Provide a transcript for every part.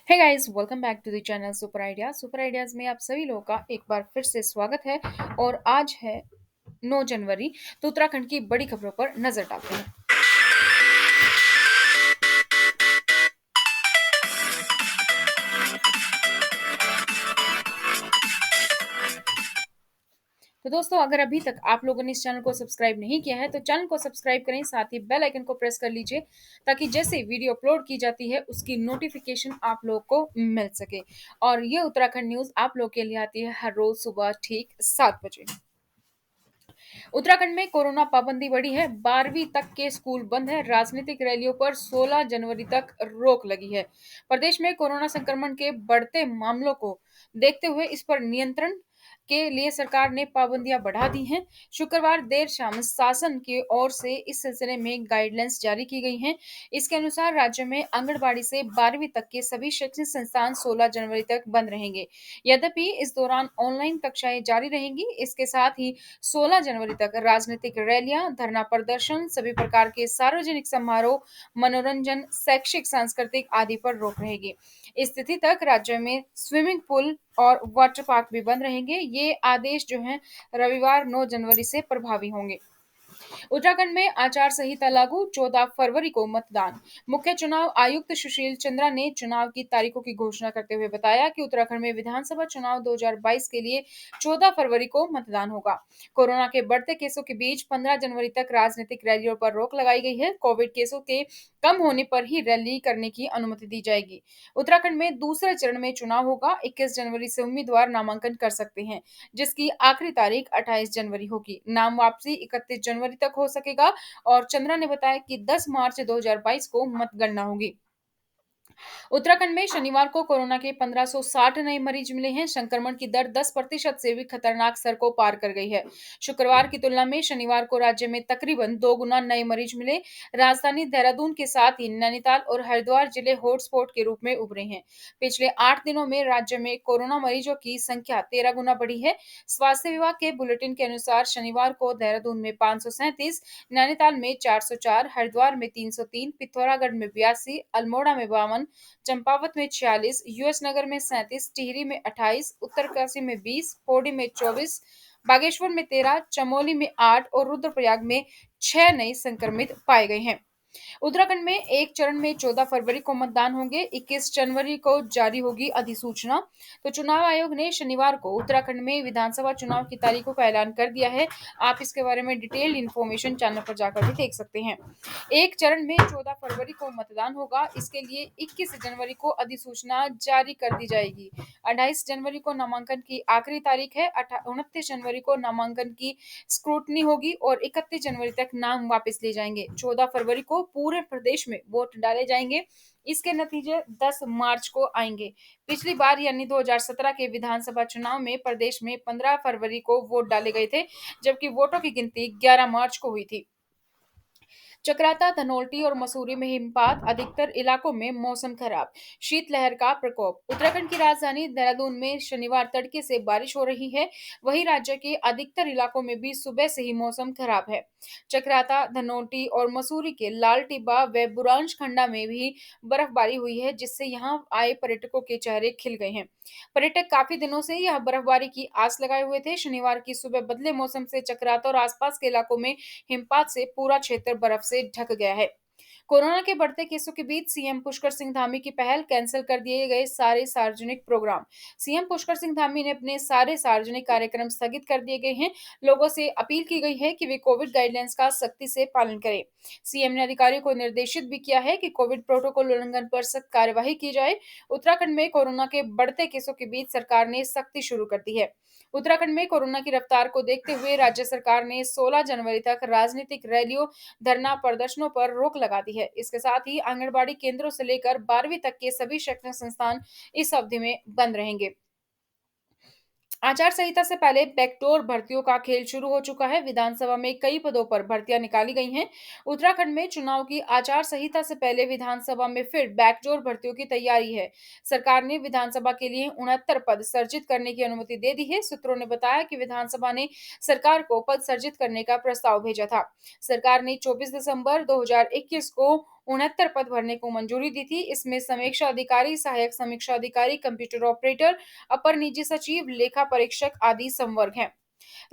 Hey guys, welcome back to the channel super ideas में आप सभी लोगों का एक बार फिर से स्वागत है। और आज है 9 जनवरी। तो उत्तराखंड की बड़ी खबरों पर नजर डालते हैं। तो दोस्तों, अगर अभी तक आप लोगों ने इस चैनल को सब्सक्राइब नहीं किया है तो चैनल को सब्सक्राइब करें, साथ ही बेल आइकन को प्रेस कर लीजिए ताकि जैसे वीडियो अपलोड की जाती है उसकी नोटिफिकेशन आप लोग को मिल सके। और ये उत्तराखंड न्यूज आप लोग के लिए आती है हर रोज सुबह ठीक 7 बजे। उत्तराखंड में कोरोना पाबंदी बढ़ी है। 12वीं तक के स्कूल बंद है। राजनीतिक रैलियों पर 16 जनवरी तक रोक लगी है। प्रदेश में कोरोना संक्रमण के बढ़ते मामलों को देखते हुए इस पर नियंत्रण के लिए सरकार ने पाबंदियां बढ़ा दी हैं। शुक्रवार देर शाम शासन की ओर से इस सिलसिले में गाइडलाइंस जारी की गई हैं। इसके अनुसार राज्य में आंगनबाड़ी से 12वीं तक के सभी शैक्षणिक संस्थान 16 जनवरी तक बंद रहेंगे। यद्यपि इस दौरान ऑनलाइन कक्षाएं जारी रहेंगी। इसके साथ ही 16 जनवरी तक राजनीतिक रैलियां, धरना प्रदर्शन, सभी प्रकार के सार्वजनिक समारोह, मनोरंजन, शैक्षिक, सांस्कृतिक आदि पर रोक रहेगी। इस तिथि तक राज्य में स्विमिंग पूल और वाटर पार्क भी बंद रहेंगे। ये आदेश जो है रविवार 9 जनवरी से प्रभावी होंगे। उत्तराखंड में आचार संहिता लागू, 14 फरवरी को मतदान। मुख्य चुनाव आयुक्त सुशील चंद्रा ने चुनाव की तारीखों की घोषणा करते हुए बताया कि उत्तराखंड में विधानसभा चुनाव 2022 के लिए 14 फरवरी को मतदान होगा। कोरोना के बढ़ते केसों के बीच 15 जनवरी तक राजनीतिक रैलियों पर रोक लगाई गई है। कोविड केसों के कम होने पर ही रैली करने की अनुमति दी जाएगी। उत्तराखंड में दूसरे चरण में चुनाव होगा। 21 जनवरी से उम्मीदवार नामांकन कर सकते हैं, जिसकी आखिरी तारीख 28 जनवरी होगी। नाम वापसी 31 जनवरी तक हो सकेगा। और चंद्रा ने बताया कि 10 मार्च 2022 को मतगणना होगी। उत्तराखंड में शनिवार को कोरोना के 1560 नए मरीज मिले हैं। संक्रमण की दर 10% से भी खतरनाक स्तर को पार कर गई है। शुक्रवार की तुलना में शनिवार को राज्य में तकरीबन 2 गुना नए मरीज मिले। राजधानी देहरादून के साथ ही नैनीताल और हरिद्वार जिले हॉटस्पॉट के रूप में उभरे हैं। पिछले 8 दिनों में राज्य में कोरोना मरीजों की संख्या 13 गुना बढ़ी है। स्वास्थ्य विभाग के बुलेटिन के अनुसार शनिवार को देहरादून में 537, नैनीताल में 404, हरिद्वार में 303, पिथौरागढ़ में 82, अल्मोड़ा में 52, चंपावत में 46, यूएस नगर में 37, टिहरी में 28, उत्तरकाशी में 20, पौड़ी में 24, बागेश्वर में 13, चमोली में 8 और रुद्रप्रयाग में 6 नए संक्रमित पाए गए हैं। उत्तराखंड में एक चरण में 14 फरवरी को मतदान होंगे। 21 जनवरी को जारी होगी अधिसूचना। तो चुनाव आयोग ने शनिवार को उत्तराखंड में विधानसभा चुनाव की तारीखों का ऐलान कर दिया है। आप इसके बारे में डिटेल्ड इन्फॉर्मेशन चैनल पर जाकर भी देख सकते हैं। एक चरण में 14 फरवरी को मतदान होगा। इसके लिए 21 जनवरी को अधिसूचना जारी कर दी जाएगी। 28 जनवरी को नामांकन की आखिरी तारीख है। 29 जनवरी को नामांकन की स्क्रूटनी होगी और 31 जनवरी तक नाम वापस लिए जाएंगे। 14 फरवरी को पूरे प्रदेश में वोट डाले जाएंगे। इसके नतीजे 10 मार्च को आएंगे। पिछली बार यानी 2017 के विधानसभा चुनाव में प्रदेश में 15 फरवरी को वोट डाले गए थे, जबकि वोटों की गिनती 11 मार्च को हुई थी। चक्राता, धनोल्टी और मसूरी में हिमपात, अधिकतर इलाकों में मौसम खराब। शीतलहर का प्रकोप। उत्तराखंड की राजधानी देहरादून में शनिवार तड़के से बारिश हो रही है। वहीं राज्य के अधिकतर इलाकों में भी सुबह से ही मौसम खराब है। चक्राता, धनोल्टी और मसूरी के लाल टिब्बा व बुरांश खंडा में भी बर्फबारी हुई है, जिससे यहां आए पर्यटकों के चेहरे खिल गए हैं। पर्यटक काफी दिनों से यह बर्फबारी की आस लगाए हुए थे। शनिवार की सुबह बदले मौसम से चक्राता और आसपास के इलाकों में हिमपात से पूरा क्षेत्र बर्फ से ढक गया है। कोरोना के बढ़ते केसों के बीच सीएम पुष्कर सिंह धामी की पहल, कैंसिल कर दिए गए सारे सार्वजनिक प्रोग्राम। सीएम पुष्कर सिंह धामी ने अपने सारे सार्वजनिक कार्यक्रम स्थगित कर दिए गए हैं। लोगों से अपील की गई है कि वे कोविड गाइडलाइंस का सख्ती से पालन करें। सीएम ने अधिकारियों को निर्देशित भी किया है कि कोविड प्रोटोकॉल उल्लंघन पर सख्त कार्यवाही की जाए। उत्तराखंड में कोरोना के बढ़ते केसों के बीच सरकार ने सख्ती शुरू कर दी है। उत्तराखंड में कोरोना की रफ्तार को देखते हुए राज्य सरकार ने 16 जनवरी तक राजनीतिक रैलियों, धरना प्रदर्शनों पर रोक लगा दी है। इसके साथ ही आंगनबाड़ी केंद्रों से लेकर 12वीं तक के सभी शैक्षणिक संस्थान इस अवधि में बंद रहेंगे। आचार संहिता से पहले बैकडोर भर्तियों का खेल शुरू हो चुका है। विधानसभा में कई पदों पर भर्तियां निकाली गई हैं। उत्तराखंड में चुनाव की आचार संहिता से पहले विधानसभा में फिर बैकडोर भर्तियों की तैयारी है। सरकार ने विधानसभा के लिए 69 पद सृजित करने की अनुमति दे दी है। सूत्रों ने बताया कि विधानसभा ने सरकार को पद सृजित करने का प्रस्ताव भेजा था। सरकार ने 24 दिसंबर 2021 को 69 पद भरने को मंजूरी दी थी। इसमें समीक्षा अधिकारी, सहायक समीक्षा अधिकारी, कंप्यूटर ऑपरेटर, अपर निजी सचिव, लेखा परीक्षक आदि संवर्ग हैं।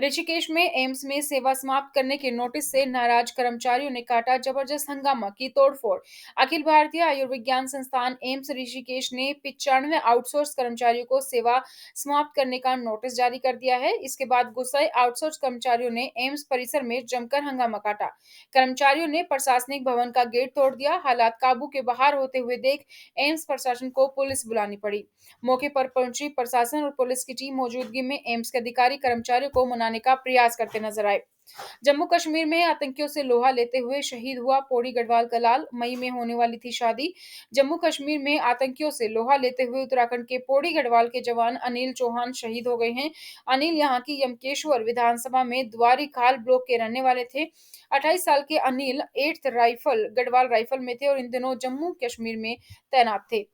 ऋषिकेश में एम्स में सेवा समाप्त करने के नोटिस से नाराज कर्मचारियों ने काटा जबरदस्त हंगामा, की तोड़फोड़। अखिल भारतीय आयुर्विज्ञान संस्थान एम्स ऋषिकेश ने 95 आउटसोर्स कर्मचारियों को सेवा समाप्त करने का नोटिस जारी कर दिया है। इसके बाद गुस्साए आउटसोर्स कर्मचारियों ने एम्स परिसर में जमकर हंगामा काटा। कर्मचारियों ने प्रशासनिक भवन का गेट तोड़ दिया। हालात काबू के बाहर होते हुए देख एम्स प्रशासन को पुलिस बुलानी पड़ी। मौके पर पहुंची प्रशासन और पुलिस की टीम मौजूदगी में एम्स के अधिकारी कर्मचारियों को मनाने का प्रयास करते नजर आए। जम्मू कश्मीर में आतंकियों से लोहा लेते हुए शहीद हुआ पौड़ी गढ़वाल का लाल। मई में होने वाली थी शादी। जम्मू कश्मीर में आतंकियों से लोहा लेते हुए उत्तराखंड के पौड़ी गढ़वाल के जवान अनिल चौहान शहीद हो गए हैं। अनिल यहां की यमकेश्वर विधानसभा में द्वारी खाल ब्लॉक के रहने वाले थे। 28 साल के Anil 8th rifle Garhwal rifle में थे और इन दिनों जम्मू कश्मीर में तैनात थे।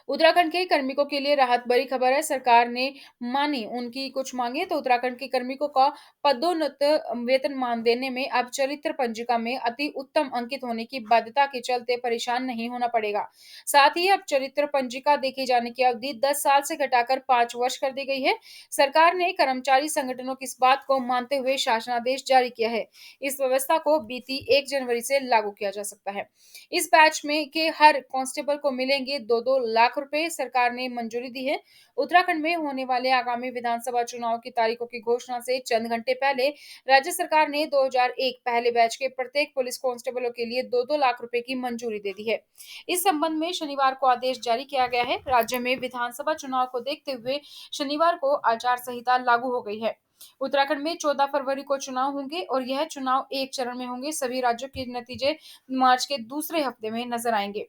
उत्तराखंड के कार्मिकों के लिए राहत भरी खबर है। सरकार ने मानी उनकी कुछ मांगे तो उत्तराखंड के कार्मिकों का पदोन्नत वेतनमान देने में अब चरित्र पंजिका में अति उत्तम अंकित होने की बाध्यता के चलते परेशान नहीं होना पड़ेगा। साथ ही अब चरित्र पंजिका देखे जाने की अवधि 10 साल से घटाकर 5 वर्ष कर दी गई है। सरकार ने कर्मचारी संगठनों की इस बात को मानते हुए शासनादेश जारी किया है। इस व्यवस्था को बीती 1 जनवरी से लागू किया जा सकता है। इस बैच में के हर कांस्टेबल को मिलेंगे 2-2 लाख रुपए। सरकार ने मंजूरी दी है। उत्तराखंड में होने वाले आगामी विधानसभा चुनाव की तारीखों की घोषणा से चंद घंटे पहले राज्य सरकार ने 2001 पहले बैच के प्रत्येक पुलिस कांस्टेबलों के लिए 2-2 लाख रुपए की मंजूरी दे दी है। इस संबंध में शनिवार को आदेश जारी किया गया है। राज्य में विधानसभा चुनाव को देखते हुए शनिवार को आचार संहिता लागू हो गई है। उत्तराखंड में 14 फरवरी को चुनाव होंगे और यह चुनाव एक चरण में होंगे। सभी राज्यों के नतीजे मार्च के दूसरे हफ्ते में नजर आएंगे।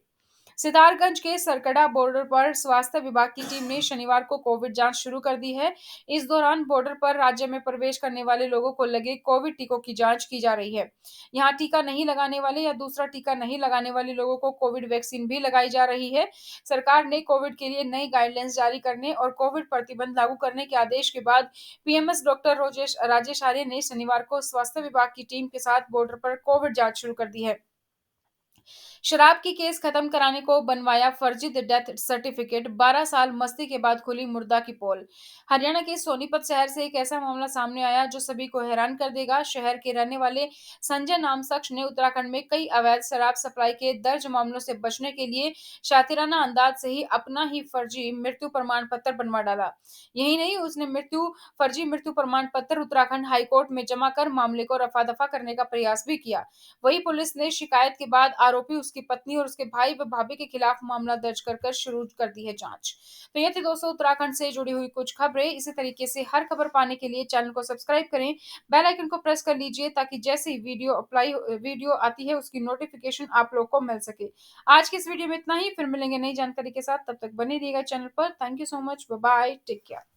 सितारगंज के सरकड़ा बॉर्डर पर स्वास्थ्य विभाग की टीम ने शनिवार को कोविड जांच शुरू कर दी है। इस दौरान बॉर्डर पर राज्य में प्रवेश करने वाले लोगों को लगे कोविड टीकों की जांच की जा रही है। यहां टीका नहीं लगाने वाले या दूसरा टीका नहीं लगाने वाले लोगों को कोविड वैक्सीन भी लगाई जा रही है। सरकार ने कोविड के लिए नई गाइडलाइंस जारी करने और कोविड प्रतिबंध लागू करने के आदेश के बाद पीएमएस डॉक्टर राजेश आर्य ने शनिवार को स्वास्थ्य विभाग की टीम के साथ बॉर्डर पर कोविड जांच शुरू कर दी है। शराब की केस खत्म कराने को बनवाया फर्जी डेथ सर्टिफिकेट। 12 साल मस्ती के बाद खुली मुर्दा की पोल। हरियाणा के सोनीपत शहर से एक ऐसा मामला सामने आया जो सभी को हैरान कर देगा। शहर के रहने वाले संजय नाम शख्स ने उत्तराखंड में कई अवैध शराब सप्लाई के दर्ज मामलों से बचने के लिए शातिराना अंदाज से ही अपना ही फर्जी मृत्यु प्रमाण पत्र बनवा डाला। यही नहीं, उसने फर्जी मृत्यु प्रमाण पत्र उत्तराखंड हाईकोर्ट में जमा कर मामले को रफा दफा करने का प्रयास भी किया। वही पुलिस ने शिकायत के बाद आरोपी, उसकी पत्नी और उसके भाई व भाभी के खिलाफ मामला दर्ज कर शुरू कर दी है जांच। तो ये थी दोस्तों उत्तराखंड से जुड़ी हुई कुछ खबरें। इसी तरीके से हर खबर पाने के लिए चैनल को सब्सक्राइब करें, बेल आइकन को प्रेस कर लीजिए ताकि जैसे ही वीडियो आती है उसकी नोटिफिकेशन आप लोग को मिल सके। आज की इस वीडियो में इतना ही, फिर मिलेंगे नई जानकारी के साथ। तब तक बने रहिएगा चैनल पर। Thank you so much, bye bye, take care.